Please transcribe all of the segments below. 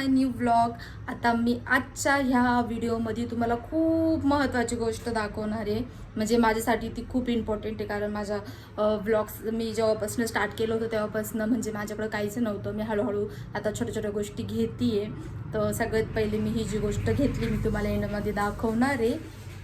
माय new vlog. आता मी आजच्या ह्या व्हिडिओमध्ये तुम्हाला खूप महत्त्वाची गोष्ट दाखवणार आहे. म्हणजे माझ्यासाठी ती खूप इम्पॉर्टंट आहे, कारण माझ्या व्लॉग्स मी जेव्हापासून स्टार्ट केलं होतं तेव्हापासून म्हणजे माझ्याकडे काहीच नव्हतं. मी हळूहळू आता छोट्या छोट्या गोष्टी घेते. तर सगळ्यात पहिले मी ही जी गोष्ट घेतली मी तुम्हाला एंडमध्ये दाखवणार आहे.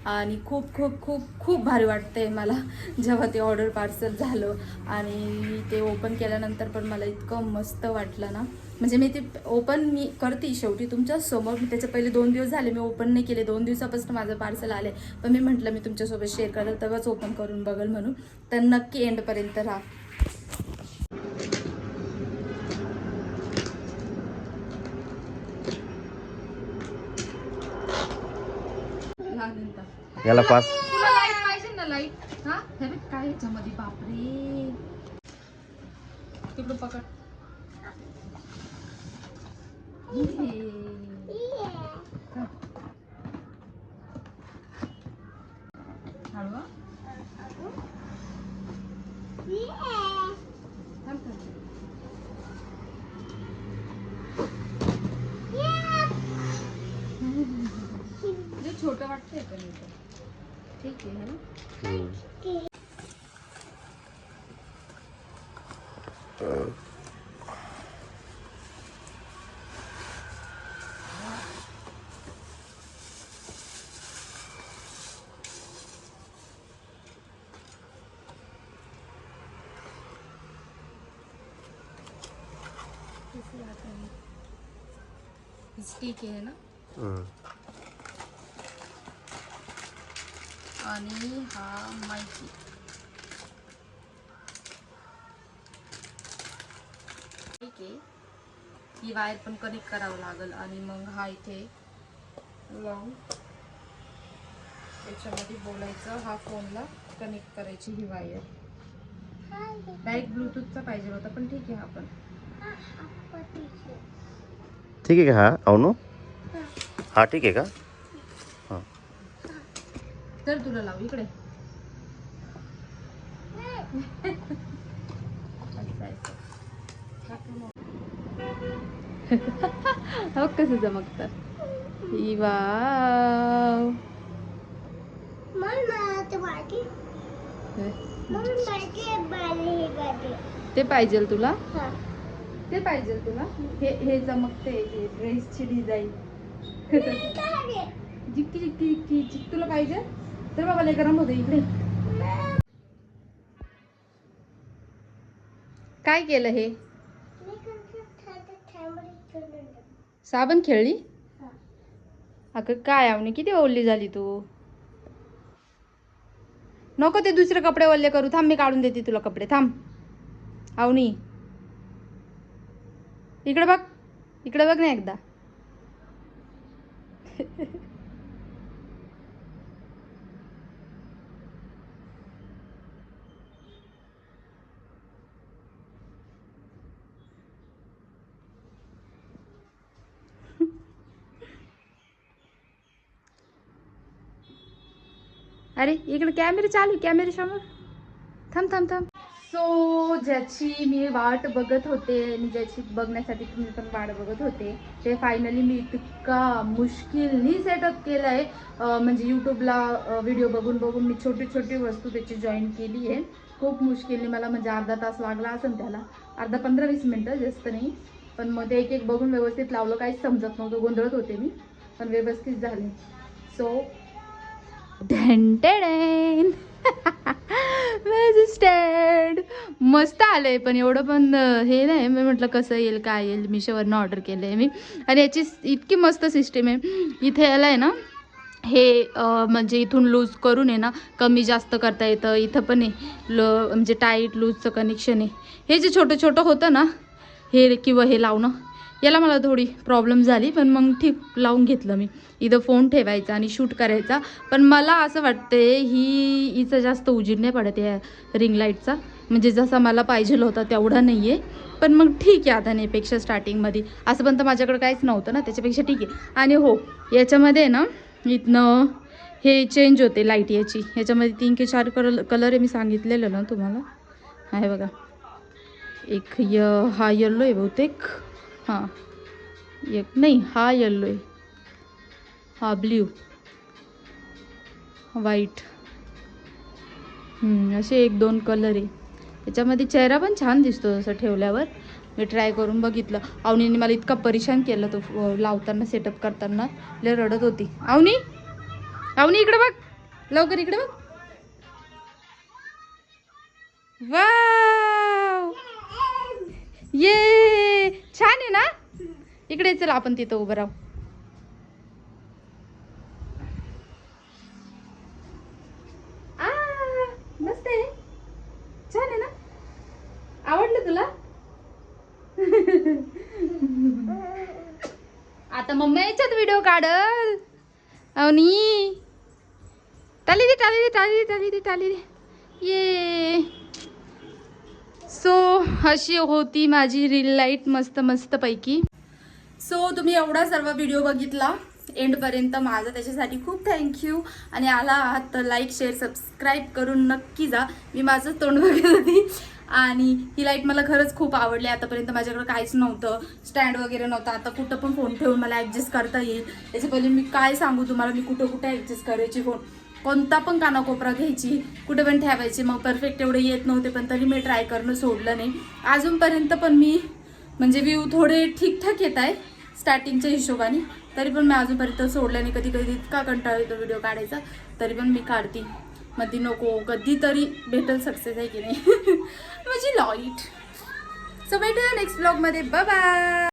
आणि खूप खूप खूप खूप भारी वाटतंय मला जेव्हा ते ऑर्डर पार्सल झालं आणि ते ओपन केल्यानंतर पण मला इतकं मस्त वाटलं ना. म्हणजे मी ते ओपन मी करते शेवटी तुमच्यासमोर. मी त्याच्या पहिले 2 दिवस झाले मी ओपन नाही केले. 2 दिवसापासून माझं पार्सल आले, पण मी म्हटलं मी तुमच्यासोबत शेअर करेल तेव्हाच ओपन करून बघेल म्हणून. तर नक्की एंडपर्यंत राहा. याला पास तुला लाईट पाहिजे ना, लाईट. हा हे बघ काय ह्याच्यामध्ये, बापरे. तिकडून पकड. हळवा छोटं वाटतंय पण ठीक आहे ना. ठीक आहे ना. आणि हा माहिती ठीक आहे. ही वायर पण कनेक्ट करावं लागेल आणि मग हा इथे लावून त्याच्यामध्ये बोलायचं. हा फोनला कनेक्ट करायची ही वायर. डायरेक्ट ब्लूटूथचा पाहिजे होता पण ठीक आहे. हा पण ठीक आहे का? हा అవుनो हा ठीक आहे का? हां तर तुला लावू इकडे. हो कसं चमकतं. वाव. ते पाहिजे तुला. ते पाहिजे तुला. हे चमकते. हे ड्रेसची डिझाईन. जिक्की जिक्की जिक्की जिक तुला पाहिजे तर बाबा लय गरम होते इकडे. काय केलं हे? साबण खेळली. अगं काय आवनी किती ओली झाली तू. नको ते दुसरे कपडे ओले करू. थांब मी काढून देते तुला कपडे. थांब आवनी. इकडे बघ. इकडे बघ ना एकदा. अरे इकडे कॅमेरा चालू. कॅमेरा समोर. थांब थांब थांब. सो ज्याची मी वाट बघत होते आणि ज्याची बघण्यासाठी तुम्ही पण वाट बघत होते ते फायनली मी इतका मुश्किलनी सेटअप केलं आहे. म्हणजे यूट्यूबला व्हिडिओ बघून बघून मी छोटी छोटी वस्तू त्याची जॉईन केली आहे. खूप मुश्किलने मला म्हणजे अर्धा तास लागला असेल त्याला. अर्धा 15-20 मिनटं जास्त नाही. पण मग ते एक एक बघून व्यवस्थित लावलं. काहीच समजत नव्हतं. गोंधळत होते मी पण व्यवस्थित झाले. सो ढेंटेडेन स्टँड मस्त आलंय. पण एवढं पण हे नाही. मी म्हटलं कसं येईल काय येईल. मिशोवरनं ऑर्डर केलं आहे मी. आणि याची इतकी मस्त सिस्टीम आहे. इथे याला आहे ना हे म्हणजे इथून लूज करून आहे ना कमी जास्त करता येतं. इथं पण आहे म्हणजे टाईट लूजचं कनेक्शन आहे. हे जे छोटं छोटं होतं ना हे किंवा हे लावणं याला मला थोडी प्रॉब्लेम झाली. पण मग ठीक लावून घेतलं मी. इथं फोन ठेवायचा आणि शूट करायचा. पण मला असं वाटते हिचं जास्त उजीड नाही पडत या रिंग लाईटचा. म्हणजे जसा मला पाहिजे होता तेवढा नाही आहे. पण मग ठीक आहे आता नाहीपेक्षा स्टार्टिंगमध्ये असं पण तर माझ्याकडे काहीच नव्हतं ना त्याच्यापेक्षा ठीक आहे. आणि हो याच्यामध्ये ना इथनं हे चेंज होते लाईट याची. ह्याच्यामध्ये 3 की 4 कलर आहे. मी सांगितलेलं ना तुम्हाला. आहे बघा. एक हा येल्लो आहे बहुतेक. हां एक नाही, हा येल्लो आहे, हा ब्ल्यू, व्हाईट, असे 1-2 कलर आहे. याच्यामध्ये चेहरा पण छान दिसतो असं ठेवल्यावर. मी ट्राय करून बघितलं. अवनीने मला इतका परेशान केलं तो लावताना, सेटअप करताना. लय रडत होती. अवनी इकडे बघ, लवकर इकडे बघ. वाव, ये छान आहे ना. इकडे चल, आपण तिथं उभं राहू. मस्त आहे, छान आहे ना. आवडलं तुला? आता मम्मी याच्यात व्हिडिओ काढल. अवनी टाली दे. ये सो अशी होती माझी रील लाईट, मस्त पैकी. सो तुम्ही एवढा सर्व व्हिडिओ बघितला एंडपर्यंत, माझं त्याच्यासाठी खूप थँक्यू. आणि आला आहात तर लाईक, शेअर, सबस्क्राईब करून नक्की जा. मी माझं तोंड बघत होती आणि ही लाईट मला खरंच खूप आवडली. आतापर्यंत माझ्याकडे काहीच नव्हतं, स्टँड वगैरे नव्हतं. आता कुठं पण फोन ठेवून मला ॲडजस्ट करता येईल. त्याच्या पहिले मी काय सांगू तुम्हाला, मी कुठं ॲडजस्ट करायची फोन, कोणता पण कानाकोपरा घ्यायची, कुठे पण ठेवायची. मग परफेक्ट एवढे येत नव्हते, पण तरी मी ट्राय करणं सोडलं नाही अजूनपर्यंत. पण मी म्हणजे व्ह्यू थोडे ठीकठाक येत आहे स्टार्टिंगच्या हिशोबाने, तरी पण मी अजूनपर्यंत सोडलं नाही. कधी इतका कंटाळा येतो व्हिडिओ काढायचा, तरी पण मी काढते. मध्ये नको, कधीतरी भेटेल सक्सेस, आहे की नाही. माझी लाईट. सो भेटूया नेक्स्ट ब्लॉगमध्ये. Bye bye.